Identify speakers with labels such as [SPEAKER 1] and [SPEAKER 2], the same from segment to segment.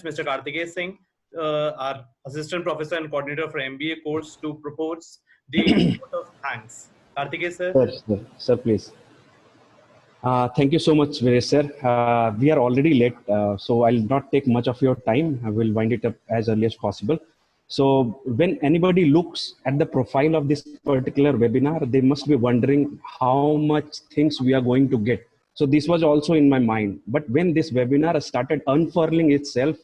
[SPEAKER 1] Mr. Kartikeya Singh, our assistant professor and coordinator for MBA course, to propose the vote of thanks. Kartikeya sir.
[SPEAKER 2] Sir, please. Thank you so much, Viresh sir. We are already late, so I'll not take much of your time. I will wind it up as early as possible. So when anybody looks at the profile of this particular webinar, they must be wondering how much things we are going to get. So this was also in my mind. But when this webinar started unfurling itself,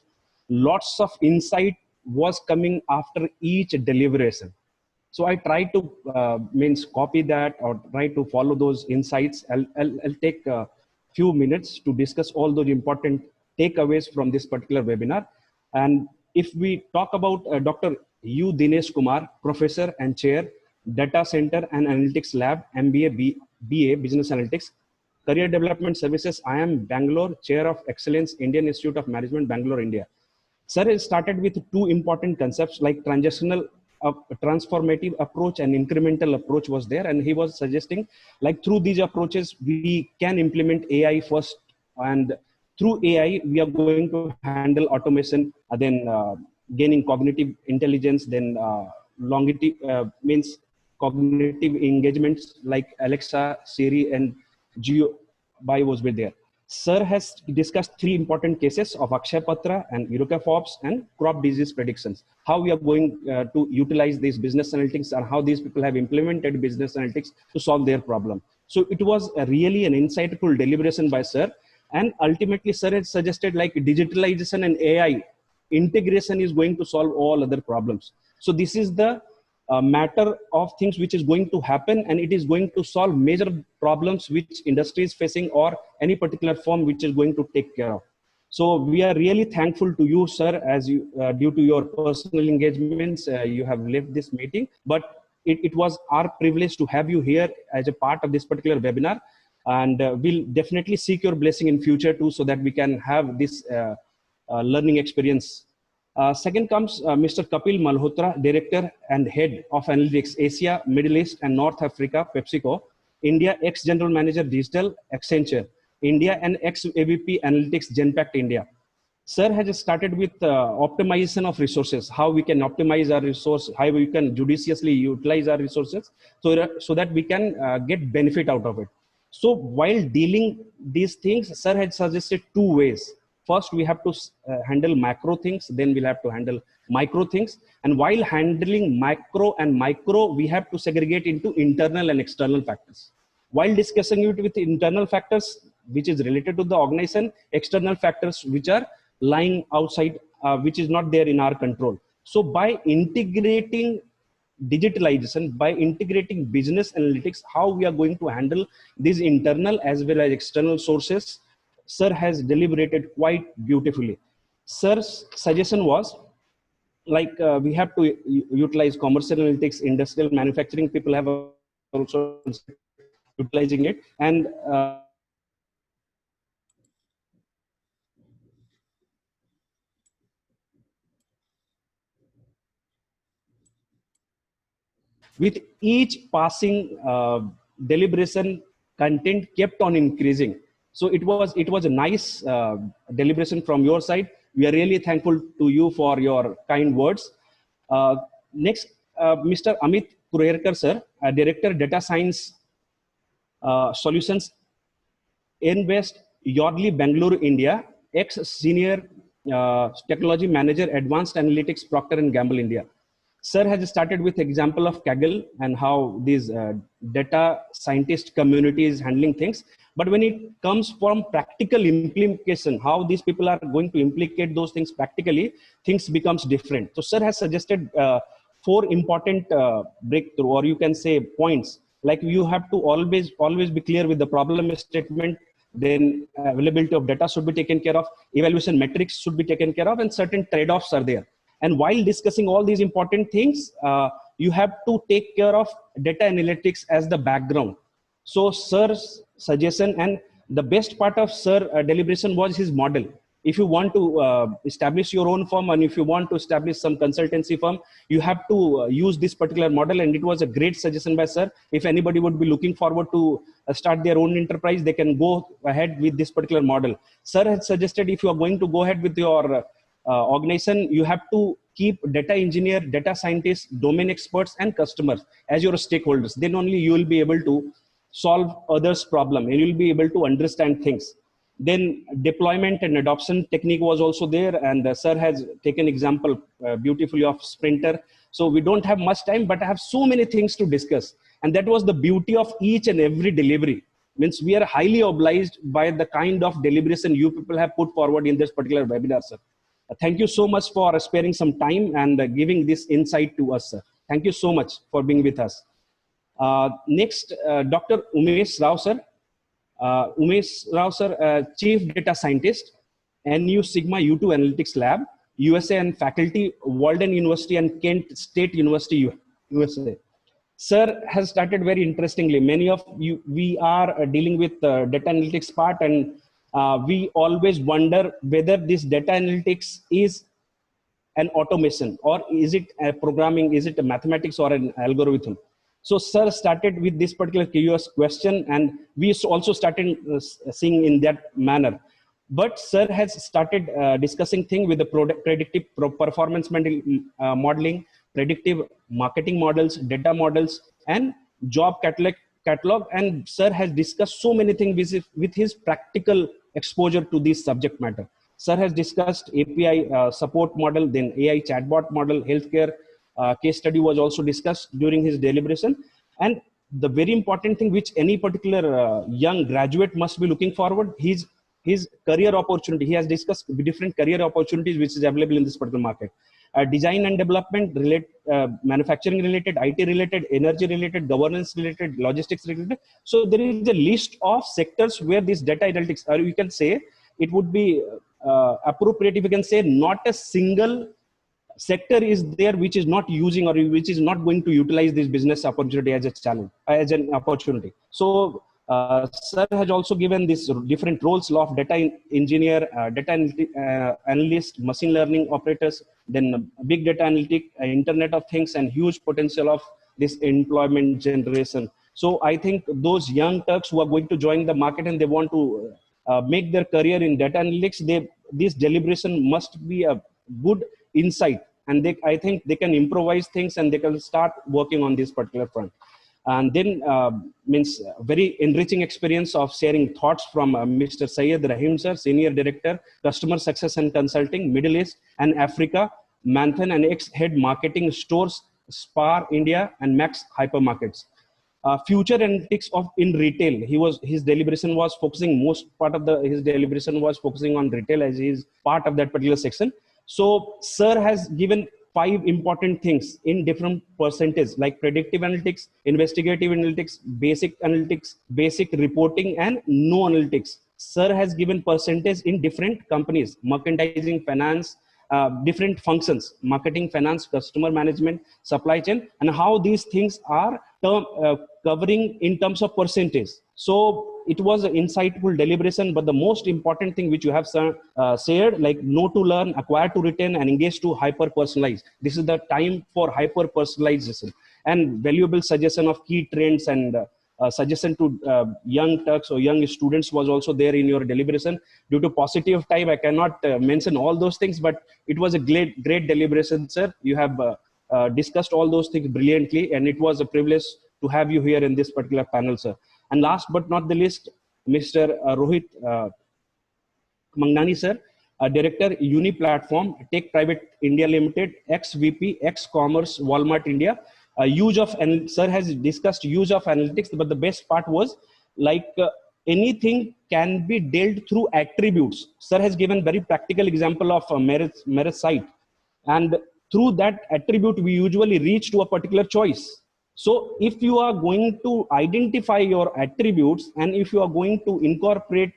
[SPEAKER 2] lots of insight was coming after each deliberation. So I try to copy that or try to follow those insights. I'll take a few minutes to discuss all those important takeaways from this particular webinar. And if we talk about Dr. U. Dinesh Kumar, Professor and Chair, Data Center and Analytics Lab, MBA, BA, Business Analytics, Career Development Services, IIM Bangalore, Chair of Excellence, Indian Institute of Management, Bangalore, India. Sir has started with two important concepts like transactional transformative approach and incremental approach was there, and he was suggesting like through these approaches we can implement AI first, and through AI we are going to handle automation, then gaining cognitive intelligence, then means cognitive engagements like Alexa, Siri, and Geo by was with there. Sir has discussed three important cases of Akshay Patra and Eureka Forbes and crop disease predictions. How we are going to utilize these business analytics and how these people have implemented business analytics to solve their problem. So it was really an insightful deliberation by Sir. And ultimately, Sir has suggested like digitalization and AI integration is going to solve all other problems. So this is the matter of things which is going to happen, and it is going to solve major problems which industry is facing or any particular firm which is going to take care of. So we are really thankful to you, sir, as you due to your personal engagements you have left this meeting, but it was our privilege to have you here as a part of this particular webinar, and we'll definitely seek your blessing in future too, so that we can have this learning experience. Second comes Mr. Kapil Malhotra, Director and Head of Analytics, Asia, Middle East and North Africa, PepsiCo, India, ex-General Manager, Digital, Accenture, India, and ex-AVP Analytics, Genpact, India. Sir has started with optimization of resources, how we can optimize our resource, how we can judiciously utilize our resources so that we can get benefit out of it. So while dealing these things, Sir had suggested two ways. First, we have to handle macro things, then we'll have to handle micro things. And while handling macro and micro, we have to segregate into internal and external factors. While discussing it with internal factors, which is related to the organization, external factors, which are lying outside, which is not there in our control. So by integrating digitalization, by integrating business analytics, how we are going to handle these internal as well as external sources, Sir has deliberated quite beautifully. Sir's suggestion was like we have to utilize commercial analytics, industrial manufacturing. People have also utilizing it, and with each passing deliberation, content kept on increasing. So it was a nice deliberation from your side. We are really thankful to you for your kind words. Next, Mr. Amit Kurerkar, sir, Director Data Science Solutions, Invest, Yardley, Bangalore, India, ex-Senior Technology Manager, Advanced Analytics, Procter & Gamble, India. Sir has started with example of Kaggle and how these data scientist community is handling things. But when it comes from practical implication, how these people are going to implicate those things practically, things becomes different. So Sir has suggested 4 important breakthrough, or you can say points. Like you have to always be clear with the problem statement, then availability of data should be taken care of, evaluation metrics should be taken care of, and certain trade-offs are there. And while discussing all these important things, you have to take care of data analytics as the background. So Sir's suggestion, and the best part of Sir deliberation was his model. If you want to establish your own firm, and if you want to establish some consultancy firm, you have to use this particular model. And it was a great suggestion by Sir. If anybody would be looking forward to start their own enterprise, they can go ahead with this particular model. Sir has suggested if you are going to go ahead with your organization, you have to keep data engineer, data scientists, domain experts, and customers as your stakeholders. Then only you will be able to solve others' problem and you will be able to understand things. Then deployment and adoption technique was also there, and sir has taken example beautifully of Sprinter. So we don't have much time, but I have so many things to discuss, and that was the beauty of each and every delivery. Means we are highly obliged by the kind of deliberation you people have put forward in this particular webinar, sir. Thank you so much for sparing some time and giving this insight to us, sir. Thank you so much for being with us. Next, Dr. Umesh Rao, sir. Umesh Rao, sir, Chief Data Scientist, NU Sigma U2 Analytics Lab, USA, and faculty, Walden University and Kent State University, USA. Sir has started very interestingly. Many of you, we are dealing with data analytics part, and we always wonder whether this data analytics is an automation or is it a programming, is it a mathematics or an algorithm. So sir started with this particular curious question, and we also started seeing in that manner. But sir has started discussing things with the predictive performance modeling, predictive marketing models, data models, and job catalog. And sir has discussed so many things with his practical exposure to this subject matter. Sir has discussed API support model, then AI chatbot model, healthcare case study was also discussed during his deliberation. And the very important thing which any particular young graduate must be looking forward, his career opportunity. He has discussed different career opportunities which is available in this particular market. Design and development, manufacturing related, IT related, energy related, governance related, logistics related. So there is a list of sectors where this data analytics, or you can say it would be appropriate if you can say not a single sector is there which is not using or which is not going to utilize this business opportunity as a challenge, as an opportunity. So sir has also given this different roles of data engineer, data analyst, machine learning operators, then big data analytic, Internet of Things, and huge potential of this employment generation. So I think those young Turks who are going to join the market and they want to make their career in data analytics, this deliberation must be a good insight, and I think they can improvise things and they can start working on this particular front. And then means very enriching experience of sharing thoughts from Mr. Syed Rahim sir, Senior Director, Customer Success and Consulting, Middle East and Africa, Manthan, and ex-head marketing stores, Spar India and Max Hypermarkets. Future analytics in retail. His deliberation was focusing, most part of his deliberation was focusing on retail as he is part of that particular section. So sir has given 5 important things in different percentages, like predictive analytics, investigative analytics, basic reporting, and no analytics. Sir has given percentage in different companies, merchandising, finance, different functions, marketing, finance, customer management, supply chain, and how these things are covering in terms of percentage. So it was an insightful deliberation, but the most important thing which you have shared, like know to learn, acquire to retain, and engage to hyper-personalize. This is the time for hyper-personalization, and valuable suggestion of key trends and suggestion to young Turks or young students was also there in your deliberation. Due to paucity of time, I cannot mention all those things, but it was a great deliberation, sir. You have discussed all those things brilliantly, and it was a privilege to have you here in this particular panel, sir. And last but not the least, Mr. Rohit Mangnani, sir, Director, Uni Platform, Tech Private India Limited, ex-VP, ex-Commerce, Walmart India. Sir has discussed use of analytics, but the best part was like anything can be dealt through attributes. Sir has given very practical example of a merit site, and through that attribute we usually reach to a particular choice. So if you are going to identify your attributes and if you are going to incorporate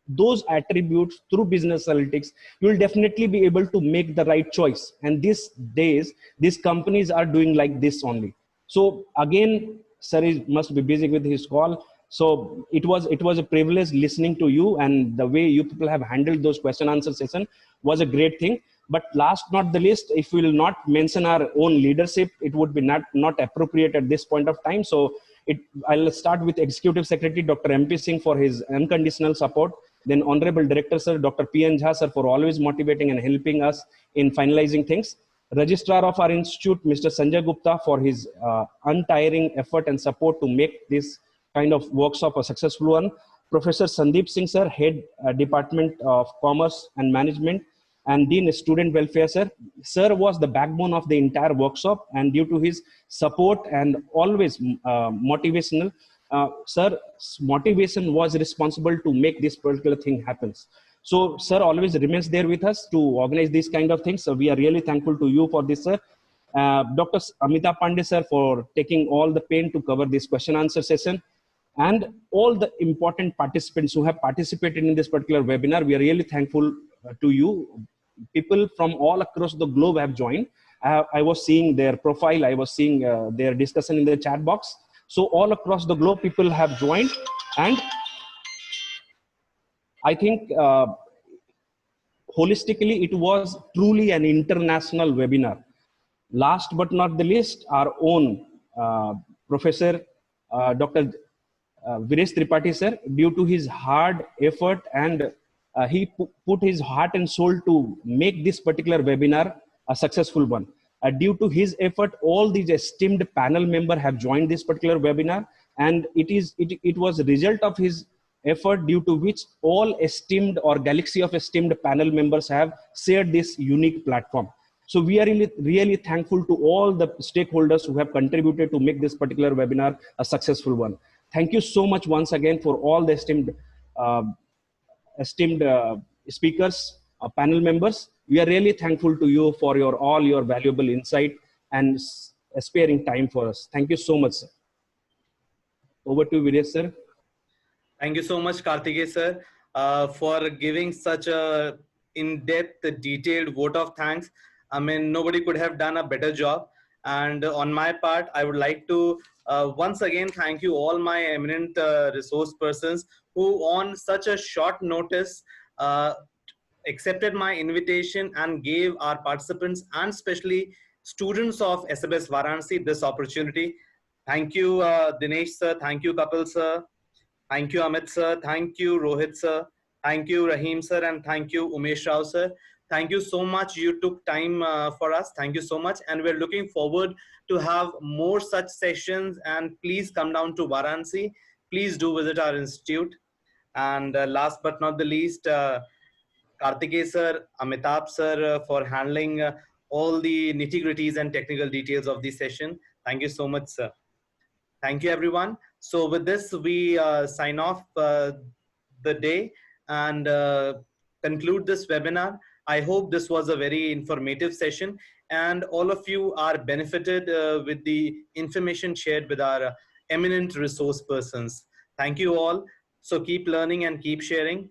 [SPEAKER 2] those attributes through business analytics, you will definitely be able to make the right choice. And these days, these companies are doing like this only. So again, sir must be busy with his call. So it was a privilege listening to you, and the way you people have handled those question answer session was a great thing. But last not the least, if we will not mention our own leadership, it would be not appropriate at this point of time. So I'll start with Executive Secretary Dr. MP Singh for his unconditional support. Then Honorable Director Sir, Dr. P.N. Jha Sir, for always motivating and helping us in finalizing things. Registrar of our institute, Mr. Sanjay Gupta, for his untiring effort and support to make this kind of workshop a successful one. Professor Sandeep Singh Sir, Head Department of Commerce and Management, and Dean Student Welfare Sir. Sir was the backbone of the entire workshop, and due to his support and always motivational, Sir's motivation was responsible to make this particular thing happen. So Sir always remains there with us to organize these kind of things. So we are really thankful to you for this, Sir. Dr. Amita Pandey Sir for taking all the pain to cover this question answer session. And all the important participants who have participated in this particular webinar, we are really thankful to you. People from all across the globe have joined. I was seeing their profile, I was seeing their discussion in the chat box. So all across the globe, people have joined. And I think holistically, it was truly an international webinar. Last but not the least, our own Professor Dr. Viresh Tripathi Sir, due to his hard effort and he put his heart and soul to make this particular webinar a successful one. Due to his effort, all these esteemed panel members have joined this particular webinar, and it was a result of his effort due to which all esteemed or galaxy of esteemed panel members have shared this unique platform. So we are really thankful to all the stakeholders who have contributed to make this particular webinar a successful one. Thank you so much once again for all the esteemed speakers, panel members. We are really thankful to you for all your valuable insight and sparing time for us. Thank you so much, sir. Over to you, Viresh, sir.
[SPEAKER 1] Thank you so much, Karthikeya sir, for giving such a in-depth, detailed vote of thanks. I mean, nobody could have done a better job. And on my part, I would like to once again thank you all my eminent resource persons who on such a short notice accepted my invitation and gave our participants and especially students of SBS Varanasi this opportunity. Thank you, Dinesh sir. Thank you, Kapil sir. Thank you, Amit sir. Thank you, Rohit sir. Thank you, Rahim sir. And thank you, Umesh Rao sir. Thank you so much. You took time for us. Thank you so much. And we're looking forward to have more such sessions. And please come down to Varanasi. Please do visit our institute. And last but not the least, Karthikeya sir, Amitabh sir for handling all the nitty-gritties and technical details of the session. Thank you so much, sir. Thank you, everyone. So with this, we sign off the day and conclude this webinar. I hope this was a very informative session and all of you are benefited with the information shared with our eminent resource persons. Thank you all. So keep learning and keep sharing.